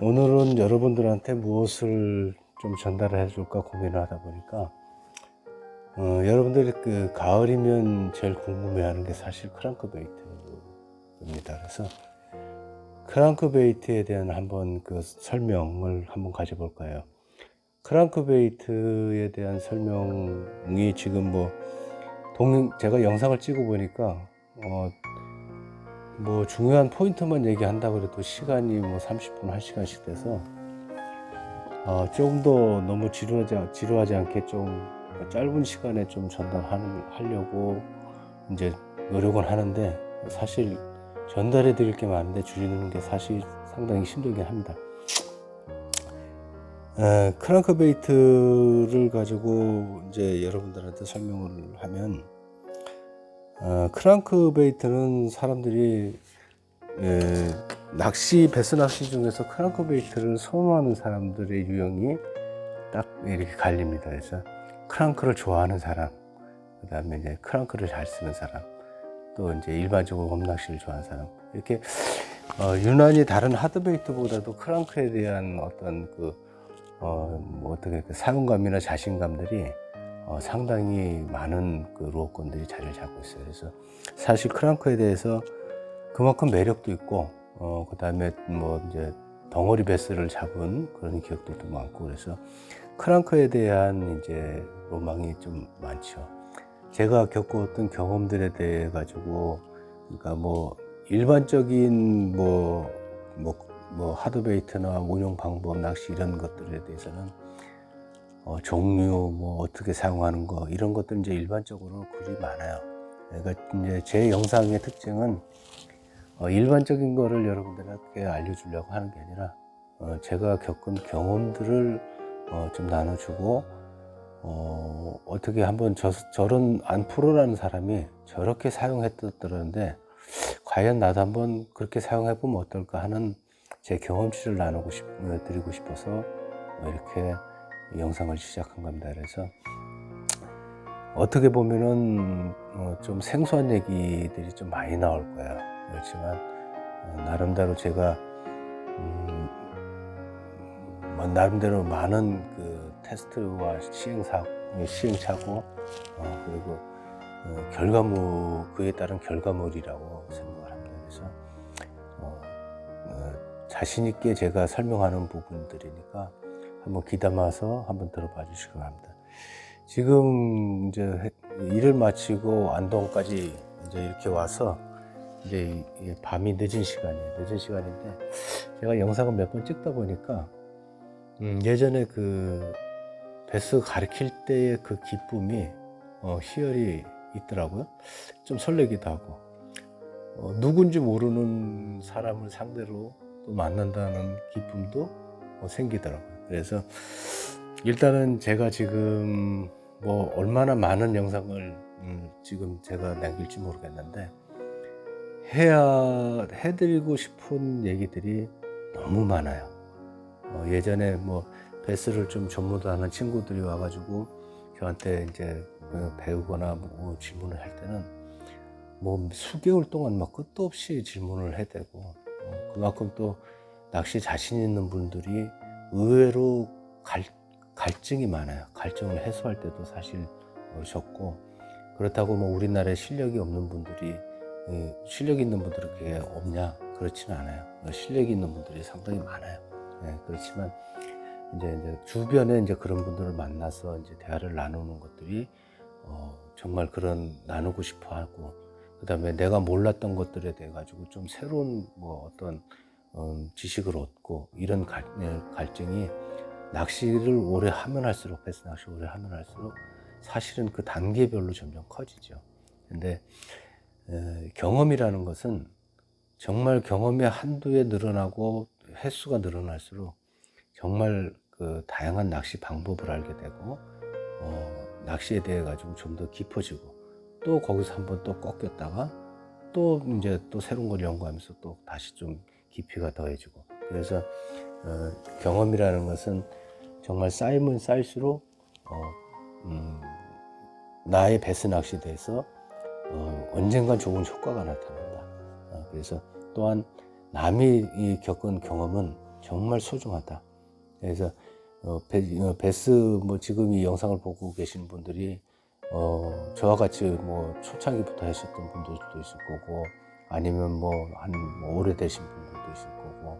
오늘은 여러분들한테 무엇을 좀 전달을 해줄까 고민을 하다 보니까 여러분들이 그 가을이면 제일 궁금해하는 게 사실 크랑크베이트입니다. 그래서 크랑크베이트에 대한 한번 그 설명을 한번 가져볼까요? 크랑크베이트에 대한 설명이 지금 제가 영상을 찍어 보니까 뭐 중요한 포인트만 얘기한다고 해도 시간이 30분, 1시간씩 돼서 조금 더 너무 지루하지 않게 좀 짧은 시간에 좀 하려고 이제 노력은 하는데, 사실 전달해 드릴 게 많은데 줄이는 게 사실 상당히 힘들긴 합니다. 크랑크베이트를 가지고 이제 여러분들한테 설명을 하면, 크랑크베이트는 사람들이 배스 낚시 중에서 크랑크베이트를 선호하는 사람들의 유형이 딱 이렇게 갈립니다. 그래서 크랑크를 좋아하는 사람, 그 다음에 이제 크랑크를 잘 쓰는 사람, 또 이제 일반적으로 웜낚시를 좋아하는 사람, 이렇게 유난히 다른 하드베이트보다도 크랑크에 대한 어떤 어떻게 사용감이나 자신감들이 상당히 많은 그 루어권들이 자리를 잡고 있어요. 그래서 사실 크랑크에 대해서 그만큼 매력도 있고, 그 다음에 이제 덩어리 베스를 잡은 그런 기억들도 많고, 그래서 크랑크에 대한 이제 로망이 좀 많죠. 제가 겪었던 경험들에 대해 가지고, 그러니까 일반적인 하드베이트나 운용 방법, 낚시 이런 것들에 대해서는 종류, 어떻게 사용하는 거, 이런 것들 이제 일반적으로 글이 많아요. 그러니까 이제 제 영상의 특징은 일반적인 거를 여러분들에게 알려주려고 하는 게 아니라 제가 겪은 경험들을 좀 나눠주고, 어떻게 한번 저런 프로라는 사람이 저렇게 사용했더라는데 과연 나도 한번 그렇게 사용해보면 어떨까 하는 제 경험치를 드리고 싶어서 이렇게 영상을 시작한 겁니다. 그래서 어떻게 보면은 좀 생소한 얘기들이 좀 많이 나올 거예요. 그렇지만 나름대로 제가 나름대로 많은 그 테스트와 시행착오, 그리고 그에 따른 결과물이라고 생각을 합니다. 그래서 자신 있게 제가 설명하는 부분들이니까 한번 귀담아서 한번 들어봐 주시기 바랍니다. 지금 이제 일을 마치고 안동까지 이제 이렇게 와서 이제 밤이 늦은 시간인데 제가 영상을 몇 번 찍다 보니까 예전에 그 베스 가르칠 때의 그 기쁨이 희열이 있더라고요. 좀 설레기도 하고, 누군지 모르는 사람을 상대로 또 만난다는 기쁨도 생기더라고요. 그래서 일단은 제가 지금 얼마나 많은 영상을 지금 제가 남길지 모르겠는데, 해드리고 싶은 얘기들이 너무 많아요. 예전에 베스를 좀 전문으로 하는 친구들이 와가지고 저한테 이제 배우거나 질문을 할 때는 수개월 동안 끝도 없이 질문을 해대고, 그만큼 또 낚시 자신 있는 분들이 의외로 갈증이 많아요. 갈증을 해소할 때도 사실 적고, 그렇다고 우리나라에 실력이 있는 분들이 그게 없냐? 그렇지는 않아요. 실력이 있는 분들이 상당히 많아요. 그렇지만 이제 주변에 이제 그런 분들을 만나서 이제 대화를 나누는 것들이 정말 나누고 싶어 하고, 그 다음에 내가 몰랐던 것들에 대해 가지고 좀 새로운 어떤 지식을 얻고, 이런 갈증이 낚시를 오래 하면 할수록, 베스 낚시 오래 하면 할수록 사실은 그 단계별로 점점 커지죠. 근데 경험이라는 것은 정말 경험의 한도에 늘어나고 횟수가 늘어날수록 정말 그 다양한 낚시 방법을 알게 되고, 낚시에 대해 가지고 좀 더 깊어지고, 또 거기서 한번 또 꺾였다가 또 이제 또 새로운 걸 연구하면서 또 다시 좀 깊이가 더해지고, 그래서 경험이라는 것은 정말 쌓이면 쌓일수록 나의 베스 낚시에 대해서 언젠간 좋은 효과가 나타난다. 그래서 또한 남이 겪은 경험은 정말 소중하다. 그래서 베스 뭐 지금 이 영상을 보고 계신 분들이 저와 같이 뭐 초창기부터 하셨던 분들도 있을 거고, 아니면 뭐 한 오래되신 분들도 있을 거고,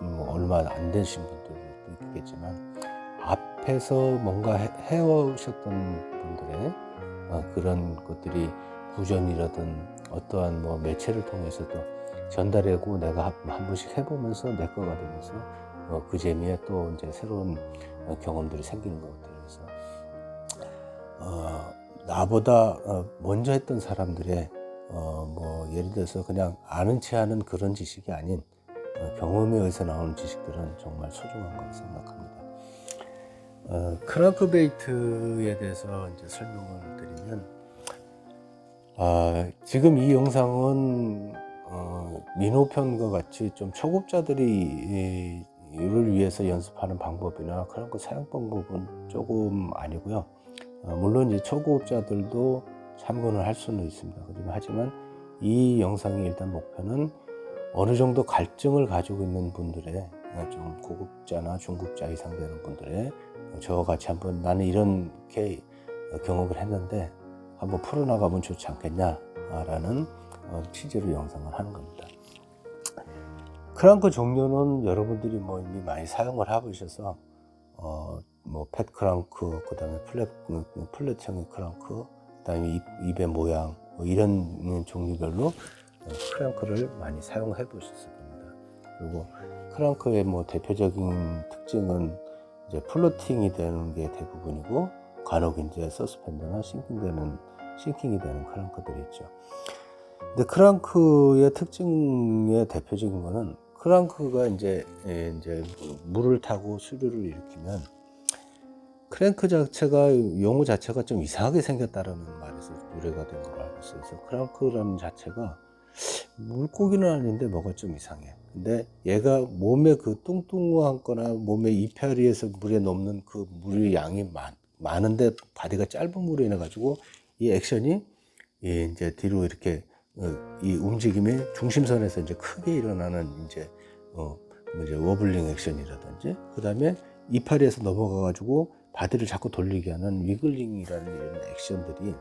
뭐 얼마 안 되신 분들도 있겠지만, 앞에서 뭔가 해오셨던 분들의 그런 것들이 구전이라든 어떠한 뭐 매체를 통해서도 전달하고 내가 한 번씩 해보면서 내 거가 되면서 그 재미에 또 이제 새로운 경험들이 생기는 것 같아요. 그래서 나보다 먼저 했던 사람들의 뭐 예를 들어서 그냥 아는 체 하는 그런 지식이 아닌 경험에 의해서 나오는 지식들은 정말 소중한 거라고 생각합니다. 크랑크베이트에 대해서 이제 설명을 드리면, 지금 이 영상은 민호편과 같이 좀 초급자들이 이를 위해서 연습하는 방법이나 크랑크 사용 방법은 조금 아니고요. 물론 이제 초급자들도 참고는 할 수는 있습니다. 하지만 이 영상의 일단 목표는 어느 정도 갈증을 가지고 있는 분들의, 좀 고급자나 중급자 이상 되는 분들의, 저와 같이 한번 나는 이렇게 경험을 했는데 한번 풀어나가면 좋지 않겠냐라는 취지로 영상을 하는 겁니다. 크랑크 종류는 여러분들이 뭐 이미 많이 사용을 해보셔서 뭐 팻 크랑크, 그 다음에 플랫형의 크랑크, 그 다음에 입의 모양, 뭐 이런 종류별로 크랑크를 많이 사용해 보셨을 겁니다. 그리고 크랑크의 뭐 대표적인 특징은 이제 플로팅이 되는 게 대부분이고, 간혹 이제 서스펜더나 싱킹이 되는 크랑크들이 있죠. 근데 크랑크의 특징의 대표적인 거는, 크랑크가 이제 물을 타고 수류를 일으키면 크랭크 자체가, 용어 자체가 좀 이상하게 생겼다라는 말에서 유래가 된 걸로 알고 있어요. 그래서 크랑크라는 자체가 물고기는 아닌데 뭐가 좀 이상해. 근데 얘가 몸에 그 뚱뚱한 거나 몸의 이파리에서 물에 넘는 그 물의 양이 많은데 바디가 짧은 물로 인해 가지고 이 액션이 이제 뒤로 이렇게 이 움직임의 중심선에서 이제 크게 일어나는 이제 워블링 액션이라든지, 그 다음에 이파리에서 넘어가 가지고 바디를 자꾸 돌리게 하는 위글링이라는 이런 액션들이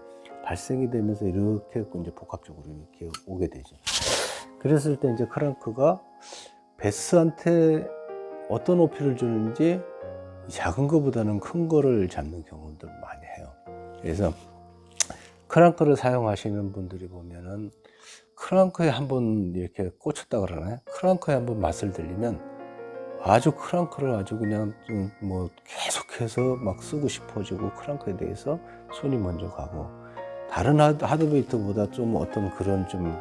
발생이 되면서 이렇게 이제 복합적으로 이렇게 오게 되죠. 그랬을 때 이제 크랑크가 베스한테 어떤 어필을 주는지 작은 거보다는 큰 거를 잡는 경우들 많이 해요. 그래서 크랑크를 사용하시는 분들이 보면은 크랑크에 한번 이렇게 꽂혔다 그러나요? 크랑크에 한번 맛을 들리면 아주 크랑크를 아주 그냥 좀 뭐 계속해서 막 쓰고 싶어지고, 크랑크에 대해서 손이 먼저 가고, 다른 하드베이트보다 좀 어떤 그런 좀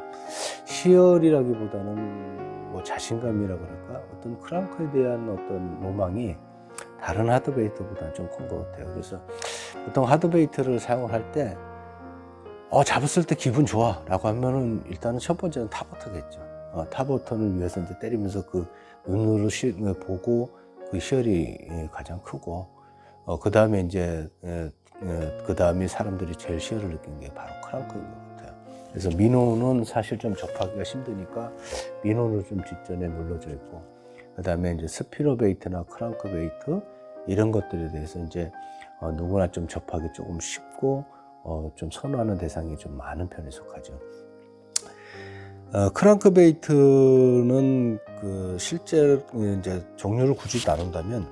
희열이라기보다는 뭐 자신감이라 그럴까, 어떤 크랑크에 대한 어떤 로망이 다른 하드베이트보다는 좀 큰 것 같아요. 그래서 보통 하드베이트를 사용을 할 때 잡았을 때 기분 좋아 라고 하면은, 일단은 첫 번째는 탑버터겠죠. 탑버터를 위해서 이제 때리면서 그 눈으로 보고 그 희열이 가장 크고, 그 다음에 이제 그 다음에 사람들이 제일 희열을 느끼는 게 바로 크랑크인 것 같아요. 그래서 민호는 사실 좀 접하기가 힘드니까 민호를 좀 뒷전에 눌러져 있고, 그 다음에 이제 스피너베이트나 크랑크베이트 이런 것들에 대해서 이제 누구나 좀 접하기 조금 쉽고 좀 선호하는 대상이 좀 많은 편에 속하죠. 크랑크베이트는 그 실제 이제 종류를 굳이 나눈다면,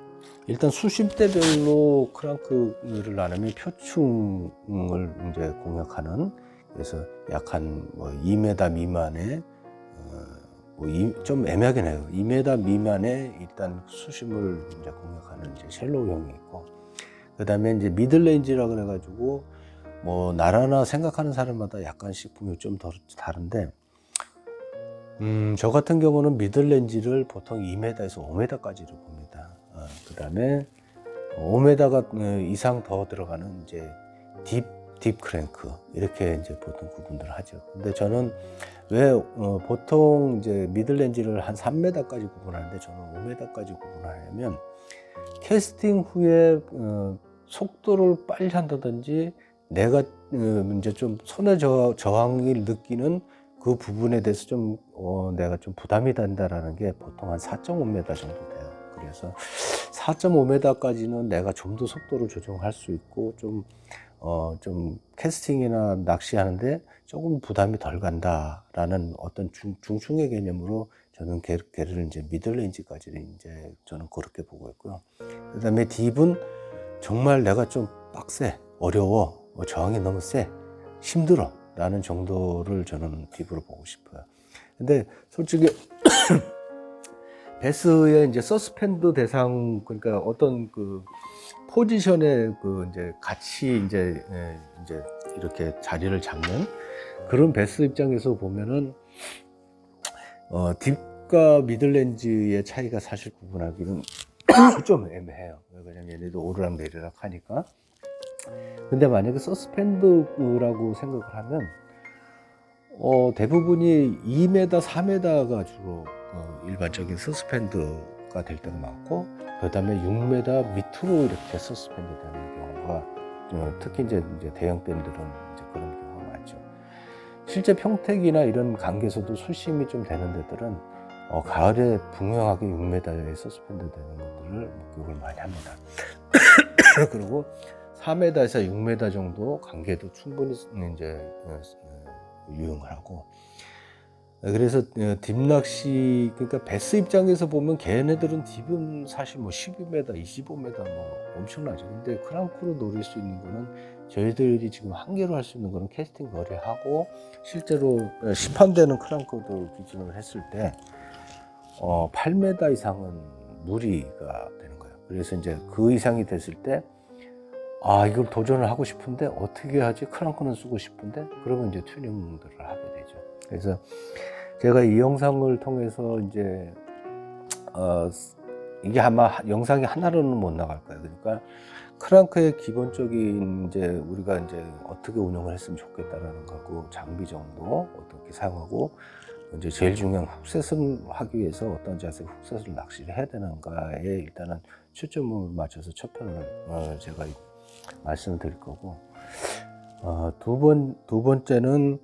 일단 수심대별로 크랑크를 나누면 표충을 이제 공략하는, 그래서 약 한 뭐 2m 미만의 좀 애매하긴 해요. 2m 미만의 일단 수심을 이제 공략하는 이제 쉘로우형이 있고, 그 다음에 이제 미들레인지라 그래가지고 뭐 나라나 생각하는 사람마다 약간씩 보면 좀 다른데, 저 같은 경우는 미들렌지를 보통 2m에서 5m까지를 봅니다. 그 다음에 5m 이상 더 들어가는 이제 딥 크랭크, 이렇게 이제 보통 구분을 하죠. 근데 저는 왜 보통 이제 미들렌지를 한 3m까지 구분하는데 저는 5m까지 구분하냐면, 캐스팅 후에 속도를 빨리 한다든지, 내가 이제 좀 손의 저항을 느끼는 그 부분에 대해서 좀 내가 좀 부담이 된다라는 게 보통 한 4.5m 정도 돼요. 그래서 4.5m까지는 내가 좀 더 속도를 조정할 수 있고 좀 캐스팅이나 낚시하는데 조금 부담이 덜 간다라는 어떤 중충의 개념으로 저는 걔를 이제 미들레인지까지 이제 저는 그렇게 보고 있고요. 그다음에 딥은 정말 내가 좀 빡세, 어려워, 저항이 너무 세, 힘들어 라는 정도를 저는 딥으로 보고 싶어요. 근데 솔직히 베스의 이제 서스펜드 대상, 그러니까 어떤 그 포지션에 그 이제 같이 이제 이렇게 자리를 잡는 그런 베스 입장에서 보면은 딥과 미들렌즈의 차이가 사실 구분하기는 좀 애매해요. 왜냐면 얘네도 오르락 내리락 하니까. 근데 만약에 서스펜드라고 생각을 하면 대부분이 2m, 4m가 주로 일반적인 서스펜드가 될 때가 많고, 그 다음에 6m 밑으로 이렇게 서스펜드 되는 경우가 특히 이제 대형 댐들은 이제 그런 경우가 많죠. 실제 평택이나 이런 강계에서도 수심이 좀 되는 데들은 가을에 분명하게 6m에 서스펜드 되는 것들을 목격을 많이 합니다. 그리고 4m에서 6m 정도 관계도 충분히 이제 유용을 하고, 그래서 딥낚시, 그러니까 베스 입장에서 보면 걔네들은 딥은 사실 뭐 12m, 25m 뭐 엄청나죠. 근데 크랑크로 노릴 수 있는 거는 저희들이 지금 한계로 할 수 있는 거는 캐스팅 거리하고 실제로 시판되는 크랑크들 기준으로 했을 때 8m 이상은 무리가 되는 거예요. 그래서 이제 그 이상이 됐을 때 이걸 도전을 하고 싶은데 어떻게 하지? 크랑크는 쓰고 싶은데, 그러면 이제 튜닝들을 하게 되죠. 그래서 제가 이 영상을 통해서 이제 이게 아마 영상이 하나로는 못 나갈 거예요. 그러니까 크랑크의 기본적인 이제 우리가 이제 어떻게 운영을 했으면 좋겠다라는 거고, 장비 정도 어떻게 사용하고, 이제 제일 중요한 훅셋을 하기 위해서 어떤 자세 훅셋을 낚시를 해야 되는가에 일단은 초점을 맞춰서 첫 편을 제가 말씀을 드릴 거고, 두 번째는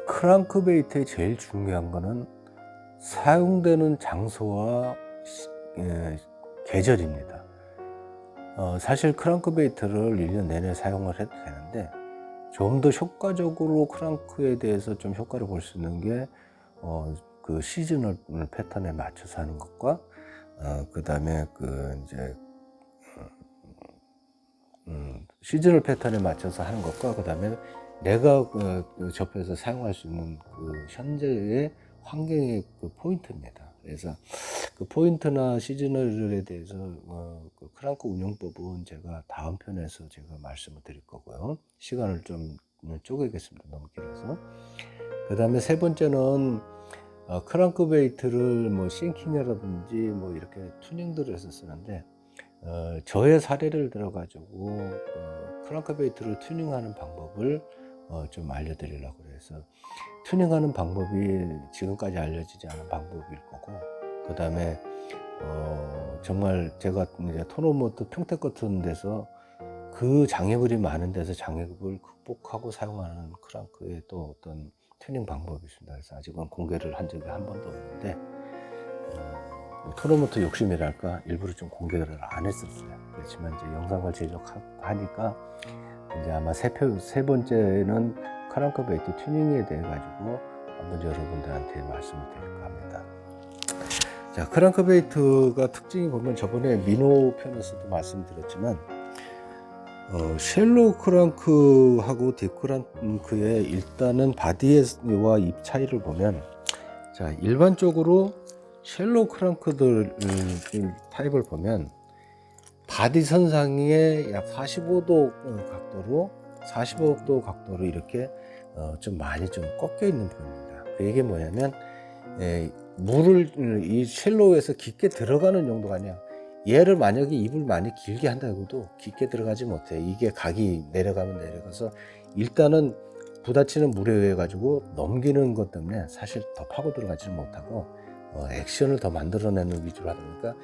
크랑크베이트의 제일 중요한 거는 사용되는 장소와 계절입니다. 사실 크랑크베이트를 1년 내내 사용을 해도 되는데, 좀 더 효과적으로 크랑크에 대해서 좀 효과를 볼 수 있는 게 그 시즈널 패턴에 맞춰서 하는 것과 그 다음에 그 이제 시즈널 패턴에 맞춰서 하는 것과, 그 다음에 내가 접해서 사용할 수 있는 그 현재의 환경의 그 포인트입니다. 그래서 그 포인트나 시즈널에 대해서 그 크랑크 운영법은 제가 다음 편에서 제가 말씀을 드릴 거고요. 시간을 좀 쪼개겠습니다. 너무 길어서. 그 다음에 세 번째는 크랑크베이트를 뭐 싱킹이라든지 뭐 이렇게 튜닝들을 해서 쓰는데, 저의 사례를 들어가지고 크랑크베이트를 튜닝하는 방법을 좀 알려드리려고 그래서, 튜닝하는 방법이 지금까지 알려지지 않은 방법일 거고, 그 다음에 정말 제가 이제 토너먼트 평택 같은 데서 그 장애물이 많은 데서 장애물을 극복하고 사용하는 크랑크의 또 어떤 튜닝 방법이 있습니다. 그래서 아직은 공개를 한 적이 한 번도 없는데, 토너먼트 욕심이랄까 일부러 좀 공개를 안 했었어요. 그렇지만 이제 영상을 제작하니까 이제 아마 세 번째는 크랑크베이트 튜닝에 대해 가지고 한번 여러분들한테 말씀을 드릴까 합니다. 자, 크랑크베이트가 특징이 보면 저번에 민호 편에서도 말씀드렸지만 쉘로 크랑크하고 딥 크랑크의 일단은 바디와 입 차이를 보면, 자, 일반적으로 쉘로 크랑크들 타입을 보면 바디 선상에 약 45도 각도로 이렇게 좀 많이 좀 꺾여 있는 편입니다. 그 얘기 뭐냐면 물을 이 쉘로에서 깊게 들어가는 용도가 아니야. 얘를 만약에 입을 많이 길게 한다고도 깊게 들어가지 못해. 이게 각이 내려가면 내려가서 일단은 부딪히는 물에 의해 가지고 넘기는 것 때문에 사실 더 파고 들어가지는 못하고 액션을 더 만들어내는 위주로 하다 보니까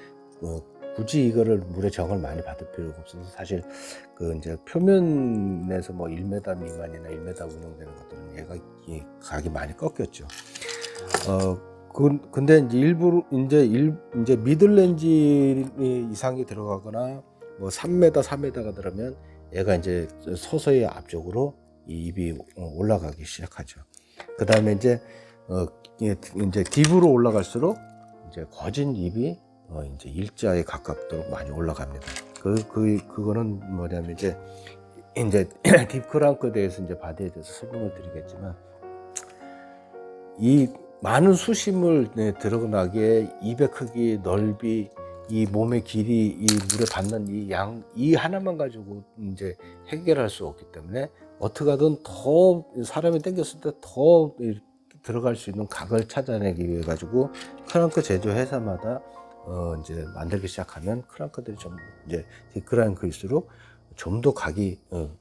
굳이 이거를 물에 정을 많이 받을 필요가 없어서 사실 그 이제 표면에서 뭐 1m 미만이나 1m 운영되는 것들은 얘가 이 각이 많이 꺾였죠. 근데 이제 일부러 이제 미들렌지 이상이 들어가거나 뭐 3m, 4m가 들어가면 얘가 이제 서서히 앞쪽으로 이 입이 올라가기 시작하죠. 그 다음에 이제 이제 딥으로 올라갈수록 이제 거진 입이 이제 일자에 가깝도록 많이 올라갑니다. 그거는 뭐냐면 이제 딥크랑크에 대해서 이제 바디에 대해서 설명을 드리겠지만 이 많은 수심을 들어가기에 입의 크기, 넓이, 이 몸의 길이, 이 물에 받는 이 하나만 가지고 이제 해결할 수 없기 때문에 어떻게 하든 더 사람이 당겼을 때 더 들어갈 수 있는 각을 찾아내기 위해 가지고 크랑크 제조 회사마다 이제 만들기 시작하면 크랑크들이 좀 이제 딥크랑크일수록 좀 더 각이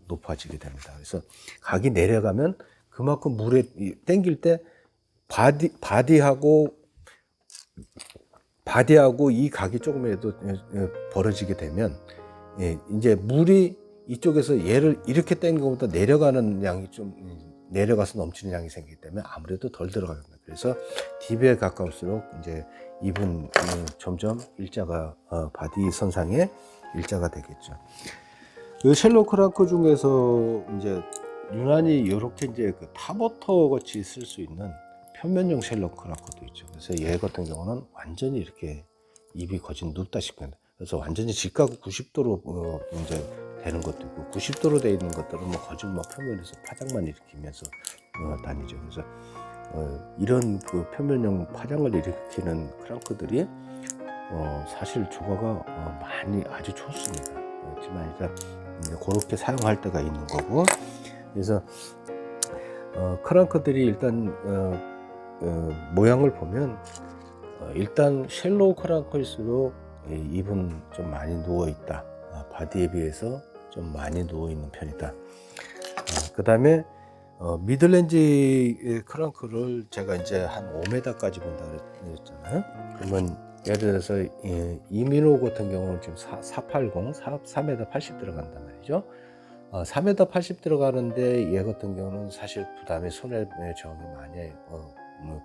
높아지게 됩니다. 그래서 각이 내려가면 그만큼 물에 당길 때 바디하고 이 각이 조금이라도 벌어지게 되면 이제 물이 이쪽에서 얘를 이렇게 당긴 것보다 내려가는 양이 좀 내려가서 넘치는 양이 생기기 때문에 아무래도 덜 들어갑니다. 그래서 딥에 가까울수록 이제 입은 점점 일자가 바디 선상에 일자가 되겠죠. 그 셜록 크랑크 중에서 이제 유난히 이렇게 이제 그 탑워터 같이 쓸 수 있는 표면형 셜록 크랑크도 있죠. 그래서 얘 같은 경우는 완전히 이렇게 입이 거진 눕다시피 합니다. 그래서 완전히 직각 90도로 이제 되는 것도 있고 90도로 되어 있는 것들은 뭐 거진 뭐 표면에서 파장만 일으키면서 다니죠. 그래서 이런 그 표면형 파장을 일으키는 크랑크들이 사실 조과가 많이 아주 좋습니다. 그렇지만 일단 그렇게 사용할 때가 있는 거고, 그래서 크랑크들이 일단 모양을 보면 일단 셜로우 크랑크일수록 입은 좀 많이 누워 있다. 바디에 비해서 좀 많이 누워 있는 편이다. 그 다음에 미들렌지 크랑크를 제가 이제 한 5m까지 본다 그랬잖아요. 그러면 예를 들어서 이민호 같은 경우는 지금 480, 4m 80 들어간단 말이죠. 4m 80 들어가는데 얘 같은 경우는 사실 부담이 손에 저항이 많이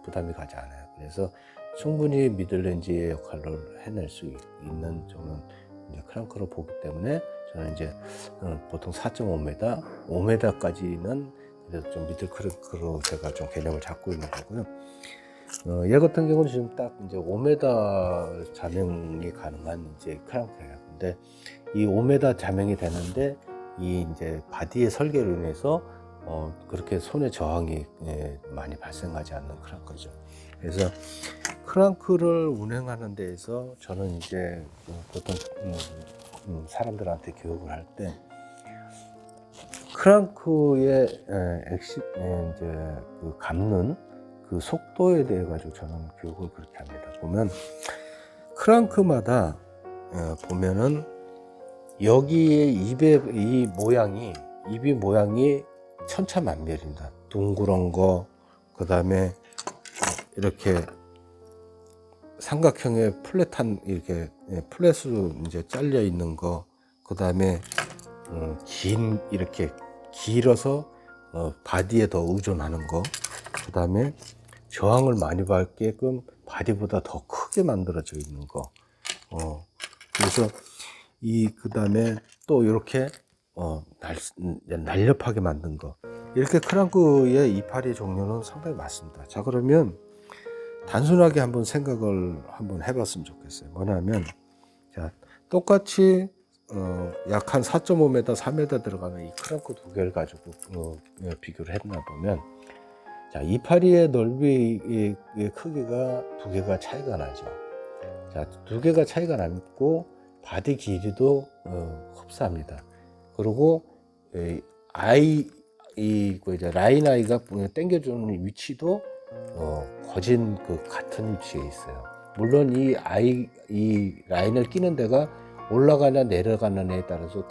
부담이 가지 않아요. 그래서 충분히 미들렌지의 역할을 해낼 수 있는 저는 이제 크랑크로 보기 때문에 저는 이제 보통 4.5m, 5m까지는 그래도 좀 미들 크랑크로 제가 좀 개념을 잡고 있는 거고요. 얘 같은 경우는 지금 딱 이제 5m 자명이 가능한 이제 크랑크예요. 근데 이 5m 자명이 되는데 이 이제 바디의 설계로 인해서 그렇게 손에 저항이 많이 발생하지 않는 크랑크죠. 그래서 크랑크를 운행하는 데에서 저는 이제 보통 사람들한테 교육을 할 때 크랑크의 이제 그 감는 그 속도에 대해 가지고 저는 교육을 그렇게 합니다. 보면 크랑크마다 보면은 여기에 입이 모양이 천차만별입니다. 둥그런 거, 그 다음에 이렇게 삼각형의 플랫한 이렇게 플랫으로 이제 잘려 있는 거, 그 다음에 이렇게 길어서 바디에 더 의존하는 거, 그 다음에 저항을 많이 받게끔 바디보다 더 크게 만들어져 있는 거. 그래서 그 다음에 또 이렇게 날렵하게 만든 거. 이렇게 크랑크의 이파리 종류는 상당히 많습니다. 자, 그러면 단순하게 한번 생각을 한번 해봤으면 좋겠어요. 뭐냐면, 자, 똑같이 약 한 4.5m, 4m 들어가는 이 크랑크 두 개를 가지고 비교를 했나 보면, 자, 이파리의 넓이의 크기가 두 개가 차이가 나죠. 자, 두 개가 차이가 나고 바디 길이도 흡사합니다. 그리고 이제 라인 아이가 당겨주는 위치도 거진 그 같은 위치에 있어요. 물론 이 라인을 끼는 데가 올라가냐 내려가느냐에 따라서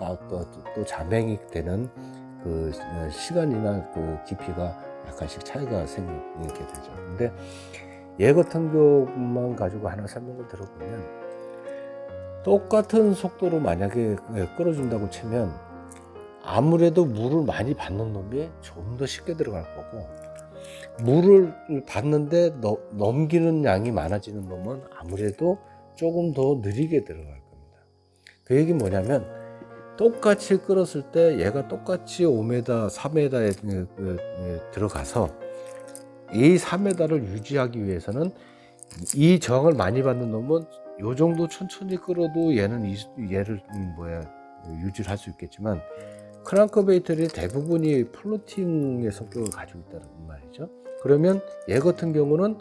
또 자명이 되는 그 시간이나 그 깊이가 약간씩 차이가 생기게 되죠. 근데 얘 같은 경우만 가지고 하나 설명을 들어보면 똑같은 속도로 만약에 끌어준다고 치면 아무래도 물을 많이 받는 놈이 좀 더 쉽게 들어갈 거고, 물을 받는데 넘기는 양이 많아지는 놈은 아무래도 조금 더 느리게 들어갈 겁니다. 그 얘기는 뭐냐면, 똑같이 끌었을 때 얘가 똑같이 5m, 4m에 들어가서 이 4m를 유지하기 위해서는 이 저항을 많이 받는 놈은 요 정도 천천히 끌어도 얘를 유지를 할 수 있겠지만, 크랑크베이트의 대부분이 플로팅의 성격을 가지고 있다는 말이죠. 그러면 얘 같은 경우는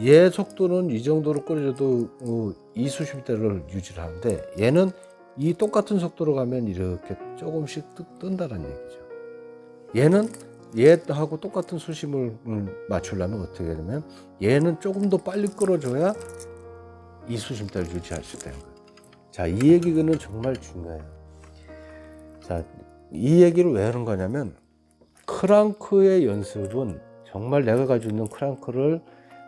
얘 속도는 이 정도로 끌어줘도 이 수심대를 유지를 하는데, 얘는 이 똑같은 속도로 가면 이렇게 조금씩 뜬다는 얘기죠. 얘는 얘하고 똑같은 수심을 맞추려면 어떻게 되냐면, 얘는 조금 더 빨리 끌어줘야 이 수심대를 유지할 수 있다는 거예요. 자, 이 얘기는 정말 중요해요. 자, 이 얘기를 왜 하는 거냐면, 크랑크의 연습은 정말 내가 가지고 있는 크랑크를,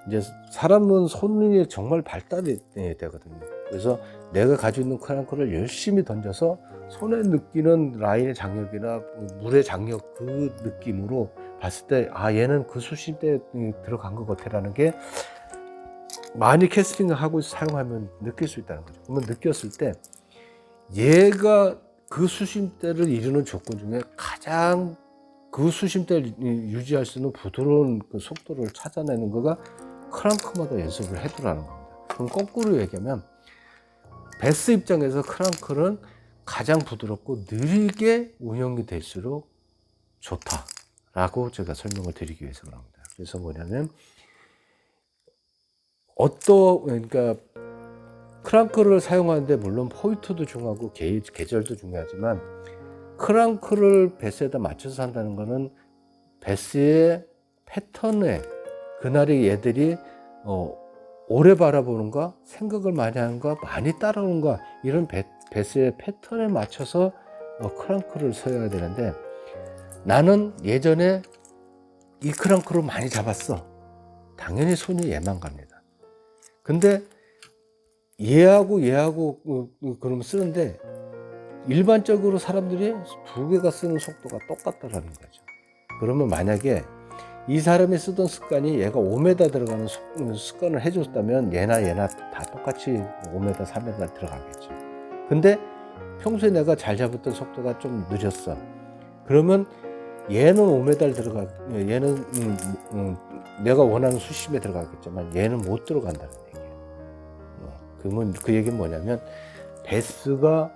이제 사람은 손이 정말 발달이 되거든요. 그래서 내가 가지고 있는 크랑크를 열심히 던져서 손에 느끼는 라인의 장력이나 물의 장력, 그 느낌으로 봤을 때, 아, 얘는 그 수심대에 들어간 것 같아라는 게 많이 캐스팅을 하고 사용하면 느낄 수 있다는 거죠. 그러면 느꼈을 때 얘가 그 수심대를 이루는 조건 중에 가장 그 수심대를 유지할 수 있는 부드러운 그 속도를 찾아내는 거가 크랑크마다 연습을 해두라는 겁니다. 그럼 거꾸로 얘기하면, 베스 입장에서 크랑크는 가장 부드럽고 느리게 운영이 될수록 좋다라고 제가 설명을 드리기 위해서 그럽니다. 그래서 뭐냐면, 그러니까 크랑크를 사용하는데 물론 포인트도 중요하고 계절도 중요하지만, 크랑크를 베스에다 맞춰서 한다는 거는 베스의 패턴에, 그날이 얘들이 오래 바라보는가, 생각을 많이 하는가, 많이 따라오는가, 이런 베스의 패턴에 맞춰서 크랑크를 써야 되는데, 나는 예전에 이 크랑크를 많이 잡았어. 당연히 손이 얘만 갑니다. 근데 얘하고 그러면 쓰는데, 일반적으로 사람들이 두 개가 쓰는 속도가 똑같다라는 거죠. 그러면 만약에 이 사람이 쓰던 습관이 얘가 5m 들어가는 습관을 해줬다면 얘나 다 똑같이 5m, 3m 들어가겠죠. 근데 평소에 내가 잘 잡았던 속도가 좀 느렸어. 그러면 얘는 5m 들어가, 얘는 내가 원하는 수심에 들어가겠지만 얘는 못 들어간다는 얘기예요. 그러면 그 얘기는 뭐냐면, 베스가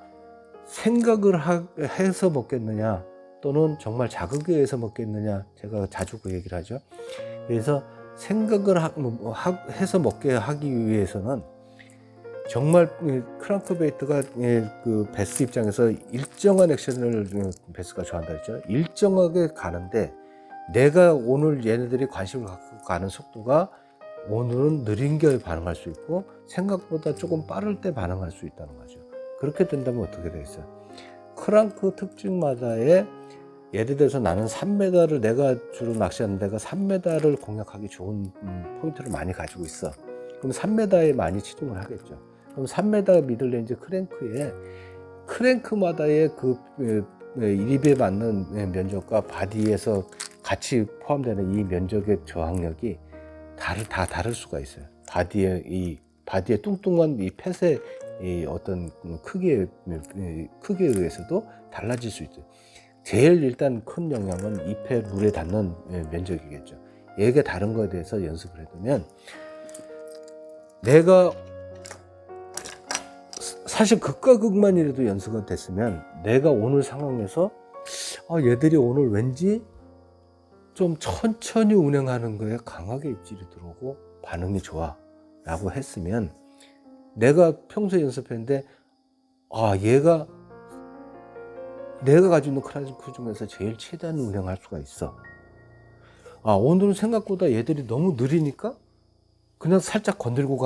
생각을 해서 먹겠느냐, 또는 정말 자극에 의해서 먹겠느냐, 제가 자주 그 얘기를 하죠. 그래서 생각을 해서 먹게 하기 위해서는 정말 크랑크베이트가 그 베스 입장에서 일정한 액션을 베스가 좋아한다 했죠. 일정하게 가는데, 내가 오늘 얘네들이 관심을 갖고 가는 속도가 오늘은 느린 게 반응할 수 있고, 생각보다 조금 빠를 때 반응할 수 있다는 거죠. 그렇게 된다면 어떻게 되겠어요? 크랑크 특징마다의, 예를 들어서 나는 3m를, 내가 주로 낚시하는 데가 3m를 공략하기 좋은 포인트를 많이 가지고 있어. 그럼 3m에 많이 치중을 하겠죠. 그럼 3m 미들레인지 크랭크마다의 그 입에 맞는 면적과 바디에서 같이 포함되는 이 면적의 저항력이 다 다를 수가 있어요. 바디의 뚱뚱한 이 펫의 이 어떤 크기에 의해서도 달라질 수 있죠. 제일 일단 큰 영향은 잎에 물에 닿는 면적이겠죠. 얘가 다른 거에 대해서 연습을 해두면, 내가 사실 극과 극만이라도 연습이 됐으면, 내가 오늘 상황에서 얘들이 오늘 왠지 좀 천천히 운행하는 거에 강하게 입질이 들어오고 반응이 좋아 라고 했으면, 내가 평소에 연습했는데, 얘가 내가 가지고 있는 크랑크 중에서 제일 최대한 운행할 수가 있어. 오늘은 생각보다 얘들이 너무 느리니까 그냥 살짝 건들고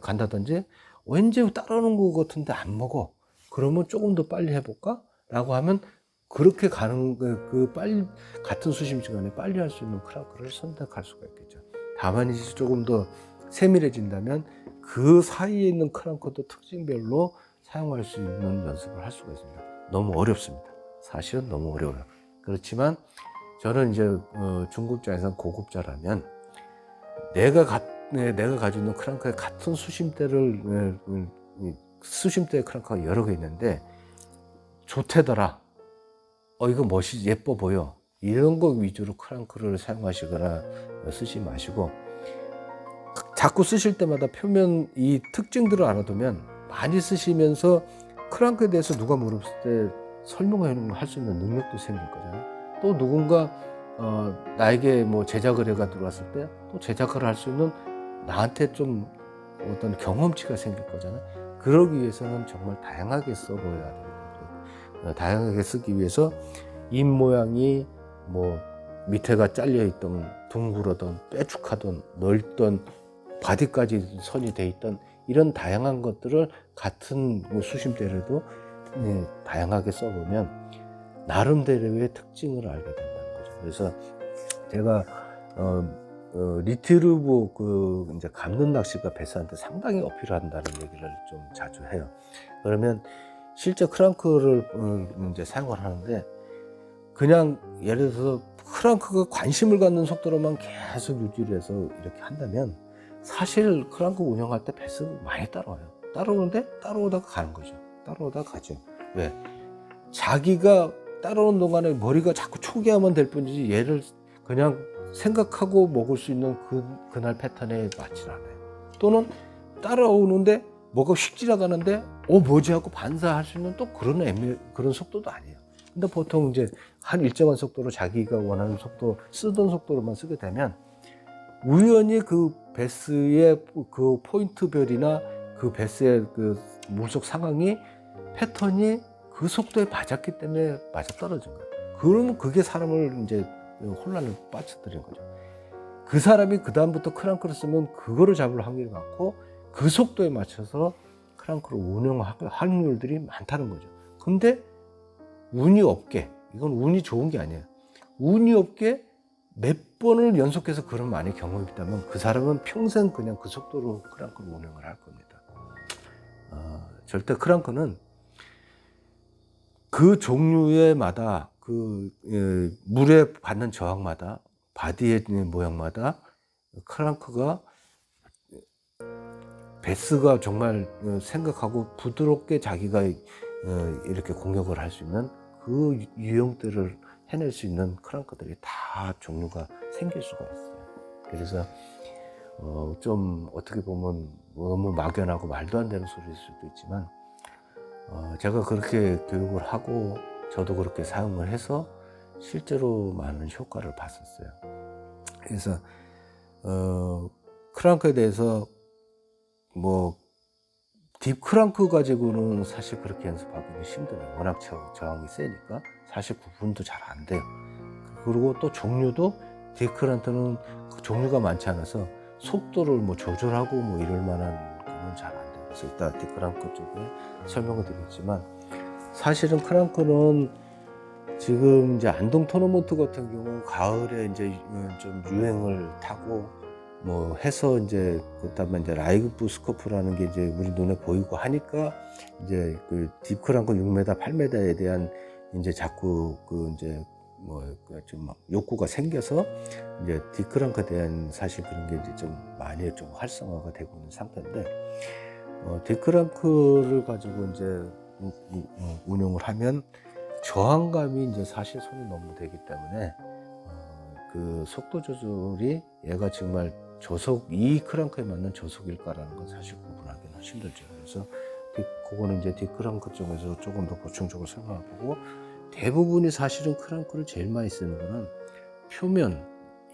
간다든지, 왠지 따라오는 것 같은데 안 먹어. 그러면 조금 더 빨리 해볼까? 라고 하면, 그렇게 가는 빨리 같은 수심 시간에 빨리 할 수 있는 크랑크를 선택할 수가 있겠죠. 다만 이제 조금 더 세밀해진다면 그 사이에 있는 크랑크도 특징별로 사용할 수 있는 연습을 할 수가 있습니다. 너무 어렵습니다. 사실은 너무 어려워요. 그렇지만 저는 이제 중급자에서 고급자라면 내가 가지고 있는 크랑크의 같은 수심대를 수심대의 크랑크가 여러 개 있는데 좋대더라. 이거 예뻐 보여. 이런 거 위주로 크랑크를 사용하시거나 쓰지 마시고 자꾸 쓰실 때마다 표면 이 특징들을 알아두면 많이 쓰시면서 크랑크에 대해서 누가 물었을 때 설명할 수 있는 능력도 생길 거잖아요. 또 누군가 나에게 뭐 제작 의뢰가 들어왔을 때 또 제작을 할 수 있는 나한테 좀 어떤 경험치가 생길 거잖아요. 그러기 위해서는 정말 다양하게 써보여야 됩니다. 다양하게 쓰기 위해서 입 모양이 뭐 밑에가 잘려있던 둥그러던 빼죽하던 넓던 바디까지 선이 돼 있던 이런 다양한 것들을 같은 수심대로도 다양하게 써보면 나름대로의 특징을 알게 된다는 거죠. 그래서 제가 리트르브 이제 감는 낚시가 배스한테 상당히 어필한다는 얘기를 좀 자주 해요. 그러면 실제 크랑크를 이제 사용을 하는데 그냥 예를 들어서 크랑크가 관심을 갖는 속도로만 계속 유지를 해서 이렇게 한다면 사실 크랑크 운영할 때 배스 많이 따라와요. 따라오는데 따라오다가 가는 거죠. 따라오다가 가죠. 왜? 자기가 따라오는 동안에 머리가 자꾸 초기화만 될 뿐이지 얘를 그냥 생각하고 먹을 수 있는 그날 패턴에 맞질 않아요. 또는 따라오는데 뭐가 휙 지나가는데 뭐지 하고 반사할 수 있는 또 그런 속도도 아니에요. 근데 보통 이제 한 일정한 속도로 자기가 원하는 속도 쓰던 속도로만 쓰게 되면 우연히 그 배스의 그 포인트별이나 그 배스의 그 물속 상황이 패턴이 그 속도에 맞았기 때문에 맞아 떨어진 거예요. 그러면 그게 사람을 이제 혼란을 빠뜨린 거죠. 그 사람이 그 다음부터 크랑크를 쓰면 그거를 잡을 확률이 많고 그 속도에 맞춰서 크랑크를 운영할 확률들이 많다는 거죠. 근데 운이 없게, 이건 운이 좋은 게 아니에요. 운이 없게 몇 번을 연속해서 그런 많이 경험이 있다면 그 사람은 평생 그냥 그 속도로 크랑크를 운영을 할 겁니다. 절대 크랑크는 그 종류에마다 물에 받는 저항마다 바디의 모양마다 크랑크가 배스가 정말 생각하고 부드럽게 자기가 이렇게 공격을 할 수 있는 그 유형들을 해낼 수 있는 크랑크들이 다 종류가 생길 수가 있어요. 그래서 좀 어떻게 보면 너무 막연하고 말도 안 되는 소리일 수도 있지만 제가 그렇게 교육을 하고 저도 그렇게 사용을 해서 실제로 많은 효과를 봤었어요. 그래서 크랑크에 대해서 뭐 딥 크랑크 가지고는 사실 그렇게 연습하기는 힘들어요. 워낙 저항이 세니까 사실 구분도 잘 안 돼요. 그리고 또 종류도 딥 크랑크는 종류가 많지 않아서 속도를 뭐 조절하고 뭐 이럴 만한 거는 잘 안 돼요. 그래서 이따 딥 크랑크 쪽에 설명을 드리겠지만 사실은 크랑크는 지금 이제 안동 토너먼트 같은 경우 가을에 이제 좀 유행을 타고 뭐 해서 이제 그다음에 이제 라이브 스코프라는 게 이제 우리 눈에 보이고 하니까 이제 그 딥크랑크 6m, 8m에 대한 이제 자꾸 이제 뭐 좀 막 욕구가 생겨서 이제 딥크랑크에 대한 사실 그런 게 이제 좀 많이 좀 활성화가 되고 있는 상태인데 딥크랑크를 가지고 이제 운용을 하면 저항감이 이제 사실 손이 너무 되기 때문에 그 속도 조절이 얘가 정말 이 크랑크에 맞는 저속일까라는 건 사실 구분하기는 힘들죠. 그래서 그거는 이제 딥크랑크 쪽에서 조금 더 보충적으로 설명해보고 대부분이 사실은 크랑크를 제일 많이 쓰는 거는 표면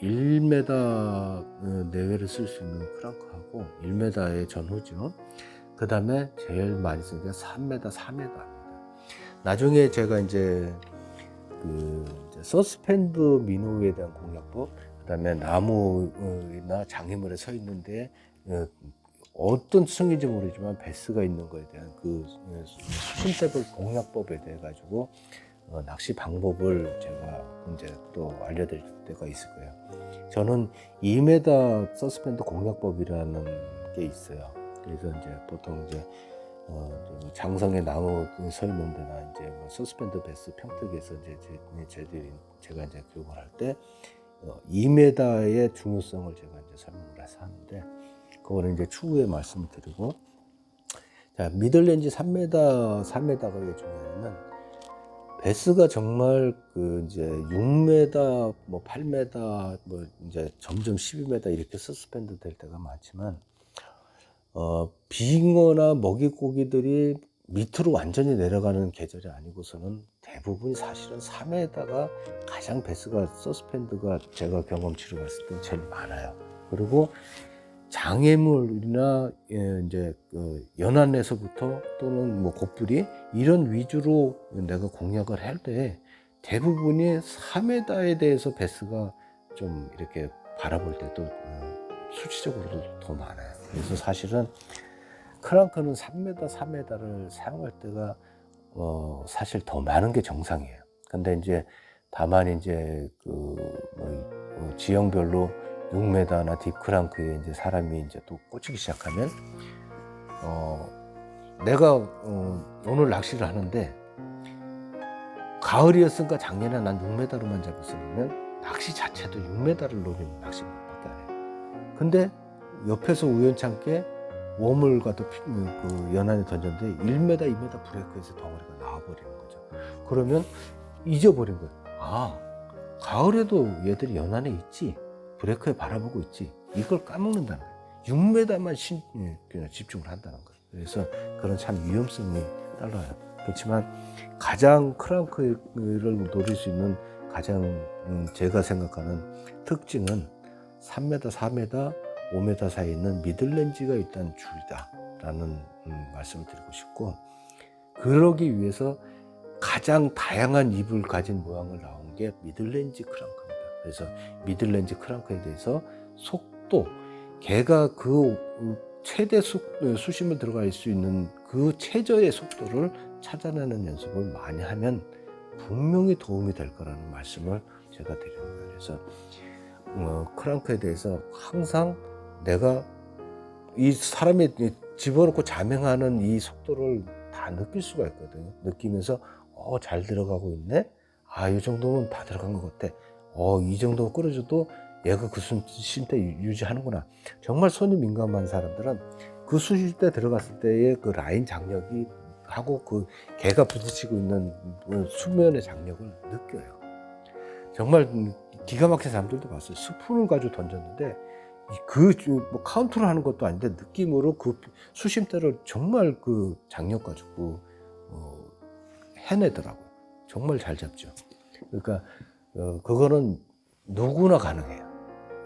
1m 내외를 쓸 수 있는 크랑크하고 1m의 전후죠. 그 다음에 제일 많이 쓰는 게 3m, 4m입니다. 나중에 제가 이제 이제 서스펜드 민호에 대한 공략법, 그다음에 나무나 장애물에 서 있는데 어떤 층인지 모르지만 배스가 있는 거에 대한 그 수심대별 공략법에 대해 가지고 낚시 방법을 제가 이제 또 알려드릴 때가 있을 거예요. 저는 2m 서스펜드 공략법이라는 게 있어요. 그래서 이제 보통 이제 장성에 나무 서 있는 데나 이제 뭐 서스펜드 베스 평택에서 이제 제가 이제 교육을 할 때 2m의 중요성을 제가 이제 설명을 해서 하는데, 그거는 이제 추후에 말씀을 드리고, 자, 미들렌지 3m, 4m가 왜 중요하냐면, 베스가 정말 그 이제 6m, 뭐 8m, 뭐 이제 점점 12m 이렇게 서스펜드 될 때가 많지만, 빙어나 먹이고기들이 밑으로 완전히 내려가는 계절이 아니고서는 대부분 사실은 3m가 가장 베스가 서스펜드가 제가 경험치로 봤을 때 제일 많아요. 그리고 장애물이나 이제 그 연안에서부터 또는 뭐 곱부리 이런 위주로 내가 공략을 할 때 대부분이 3m에 대해서 베스가 좀 이렇게 바라볼 때도 수치적으로도 더 많아요. 그래서 사실은 크랑크는 3m, 4m를 사용할 때가 사실 더 많은 게 정상이에요. 근데 이제 다만 이제 지형별로 6m나 딥크랑크에 이제 사람이 이제 또 꽂히기 시작하면 내가 오늘 낚시를 하는데 가을이었으니까 작년에 난 6m로만 잡았으면 낚시 자체도 6m를 노리는 낚시밖에 안 해요. 근데 옆에서 우연찮게 웜을 갖다 그 연안에 던졌는데 1m, 2m 브레이크에서 덩어리가 나와버리는 거죠. 그러면 잊어버린 거예요. 아, 가을에도 얘들이 연안에 있지, 브레이크에 바라보고 있지, 이걸 까먹는다는 거예요. 6m만 그냥 집중을 한다는 거예요. 그래서 그런 참 위험성이 따라요. 그렇지만 가장 크랑크를 노릴 수 있는 가장 제가 생각하는 특징은 3m, 4m, 5m 사이에 있는 미들렌지가 일단 줄이다라는 말씀을 드리고 싶고, 그러기 위해서 가장 다양한 잎을 가진 모양을 나온 게 미들렌지 크랑크입니다. 그래서 미들렌지 크랑크에 대해서 속도, 걔가 그 최대 수심을 들어갈 수 있는 그 최저의 속도를 찾아내는 연습을 많이 하면 분명히 도움이 될 거라는 말씀을 제가 드리는 거예요. 그래서 크랑크에 대해서 항상 내가 이 사람이 집어넣고 자명하는 이 속도를 다 느낄 수가 있거든요. 느끼면서 잘 들어가고 있네. 이 정도면 다 들어간 것 같아. 이 정도 끌어줘도 얘가 그 수심대 유지하는구나. 정말 손이 민감한 사람들은 그 수심대 들어갔을 때의 그 라인 장력이 하고 그 개가 부딪히고 있는 수면의 장력을 느껴요. 정말 기가 막힌 사람들도 봤어요. 스푼을 가지고 던졌는데 뭐 카운트를 하는 것도 아닌데 느낌으로 그 수심대를 정말 그 장력 가지고 해내더라고요. 정말 잘 잡죠. 그러니까 그거는 누구나 가능해요.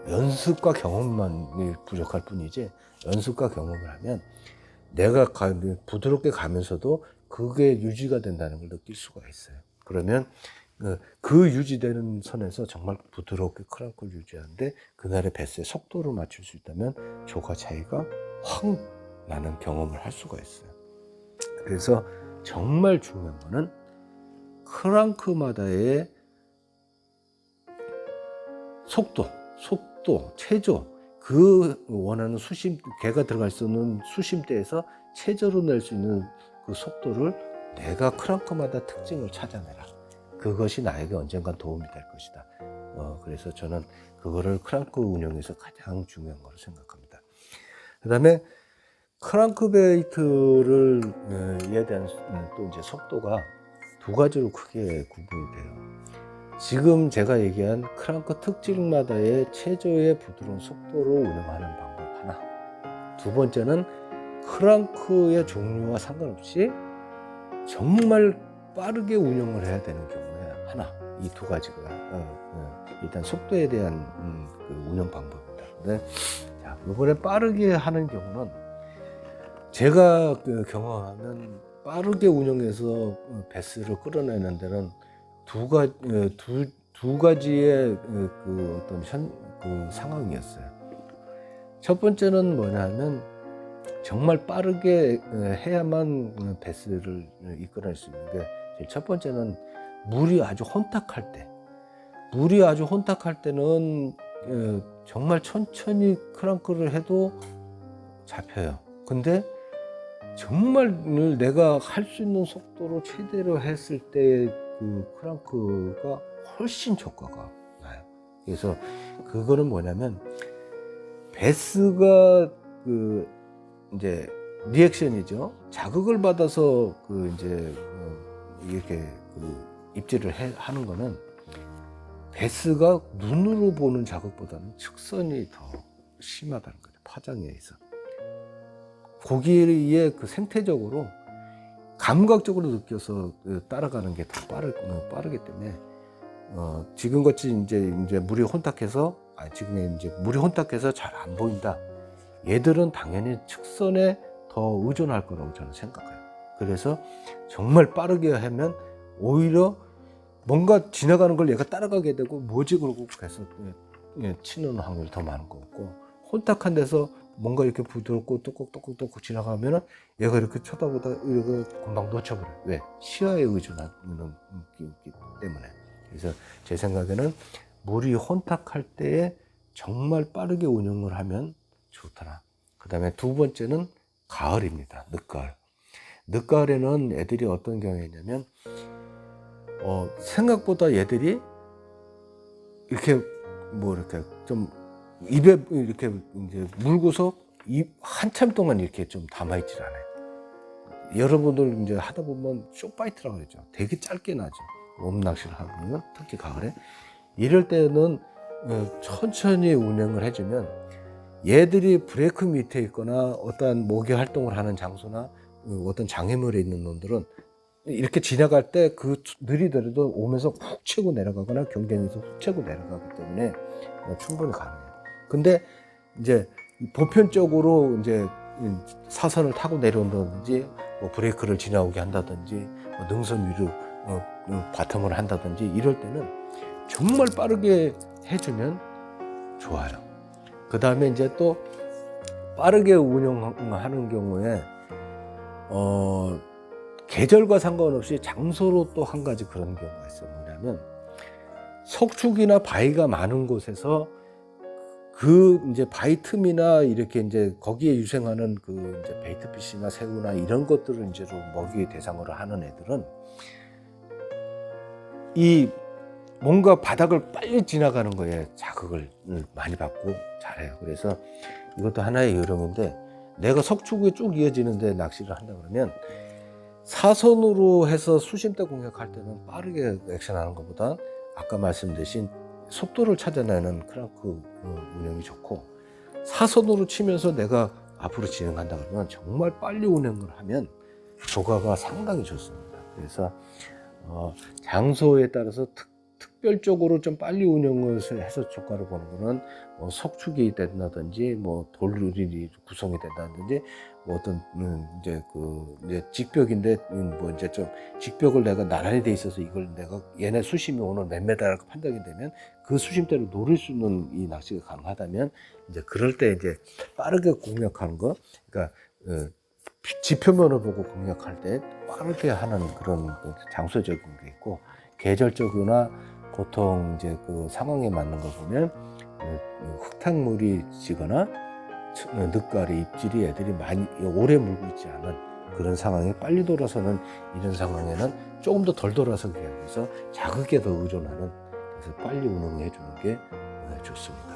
연습과 경험만 부족할 뿐이지, 연습과 경험을 하면 내가 부드럽게 가면서도 그게 유지가 된다는 걸 느낄 수가 있어요. 그러면 그 유지되는 선에서 정말 부드럽게 크랑크를 유지하는데 그날의 베스의 속도를 맞출 수 있다면 조가 차이가 확 나는 경험을 할 수가 있어요. 그래서 정말 중요한 거는 크랑크마다의 속도, 체조, 그 원하는 수심, 개가 들어갈 수 있는 수심대에서 체조로 낼 수 있는 그 속도를 내가 크랑크마다 특징을 찾아내라. 그것이 나에게 언젠간 도움이 될 것이다. 그래서 저는 그거를 크랑크 운영에서 가장 중요한 거로 생각합니다. 그 다음에 크랑크베이트를 에 대한 또 이제 속도가 두 가지로 크게 구분이 돼요. 지금 제가 얘기한 크랑크 특징마다의 체조의 부드러운 속도로 운영하는 방법 하나. 두 번째는 크랑크의 종류와 상관없이 정말 빠르게 운영을 해야 되는 경우에 하나. 이 두 가지가 일단 속도에 대한 그 운영 방법입니다. 근데 자, 이번에 빠르게 하는 경우는 제가 경험하면 빠르게 운영해서 베스를 끌어내는 데는 두 가지의 그 어떤 그 상황이었어요. 첫 번째는 뭐냐면 정말 빠르게 해야만 베스를 이끌어낼 수 있는 게, 제일 첫 번째는 물이 아주 혼탁할 때는 정말 천천히 크랑크를 해도 잡혀요. 근데 정말 내가 할 수 있는 속도로 최대로 했을 때 그 크랑크가 훨씬 효과가 나요. 그래서 그거는 뭐냐면 베스가 그 이제 리액션이죠. 자극을 받아서 그 이제 이렇게 그 입질을 하는 거는 베스가 눈으로 보는 자극보다는 측선이 더 심하다는 거죠. 파장에 있어. 고기의 그 생태적으로 감각적으로 느껴서 따라가는 게 더 빠르기 때문에 지금같이 이제 물이 혼탁해서 지금 이제 물이 혼탁해서 잘 안 보인다. 얘들은 당연히 측선에 더 의존할 거라고 저는 생각해요. 그래서 정말 빠르게 하면 오히려 뭔가 지나가는 걸 얘가 따라가게 되고 뭐지 그러고 계속 치는 확률이 더 많은 것 같고, 혼탁한 데서 뭔가 이렇게 부드럽고 똑똑똑똑 지나가면은 얘가 이렇게 쳐다보다 이거 금방 놓쳐버려요. 왜? 시야에 의존하는 게 있기 때문에. 그래서 제 생각에는 물이 혼탁할 때에 정말 빠르게 운영을 하면 좋더라. 그 다음에 두 번째는 가을입니다. 늦가을. 늦가을에는 애들이 어떤 경우에 있냐면 생각보다 얘들이 이렇게 이렇게 좀 입에 이렇게 이제 물고서 한참 동안 이렇게 좀 담아있질 않아요. 여러분들 이제 하다 보면 쇼파이트라고 그러죠. 되게 짧게 나죠. 웜낚시를 하면 특히 가을에 이럴 때는 천천히 운영을 해주면 얘들이 브레이크 밑에 있거나 어떠한 모기 활동을 하는 장소나 어떤 장애물에 있는 놈들은 이렇게 지나갈 때 그 느리더라도 오면서 훅 치고 내려가거나 경쟁에서 훅 치고 내려가기 때문에 충분히 가능해요. 근데 이제 보편적으로 이제 사선을 타고 내려온다든지 뭐 브레이크를 지나오게 한다든지 뭐 능선 위로 바텀을 한다든지 이럴 때는 정말 빠르게 해주면 좋아요. 그 다음에 이제 또 빠르게 운영하는 경우에 계절과 상관없이 장소로 또 한 가지 그런 경우가 있어요. 뭐냐면 석축이나 바위가 많은 곳에서 그 이제 바위 틈이나 이렇게 이제 거기에 유생하는 그 이제 베이트피시나 새우나 이런 것들을 이제로 먹이 대상으로 하는 애들은 이 뭔가 바닥을 빨리 지나가는 거에 자극을 많이 받고 잘해요. 그래서 이것도 하나의 요령인데, 내가 석축이 쭉 이어지는데 낚시를 한다 그러면 사선으로 해서 수심대 공략할 때는 빠르게 액션하는 것보다 아까 말씀드린 속도를 찾아내는 크랑크 운영이 좋고, 사선으로 치면서 내가 앞으로 진행한다 그러면 정말 빨리 운영을 하면 조과가 상당히 좋습니다. 그래서 장소에 따라서 특별적으로 좀 빨리 운영을 해서 조과를 보는 거는 뭐 석축이 된다든지 뭐 돌이 구성이 된다든지 뭐 어떤 이제 이제 직벽인데 뭐 이제 좀 직벽을 내가 나란히 돼 있어서 이걸 내가 얘네 수심이 오늘 몇 메다라고 판단이 되면 그 수심대로 노릴 수 있는 이 낚시가 가능하다면 이제 그럴 때 이제 빠르게 공략하는 거, 그러니까 지표면을 보고 공략할 때 빠르게 하는 그런 장소적인 게 있고, 계절적이나 보통 이제 그 상황에 맞는 거 보면 흙탕물이 지거나 늦가을에 입질이 애들이 많이 오래 물고 있지 않은 그런 상황에 빨리 돌아서는 이런 상황에는 조금 더 덜 돌아서기 위해서 자극에 더 의존하는, 그래서 빨리 운영해 주는 게 좋습니다.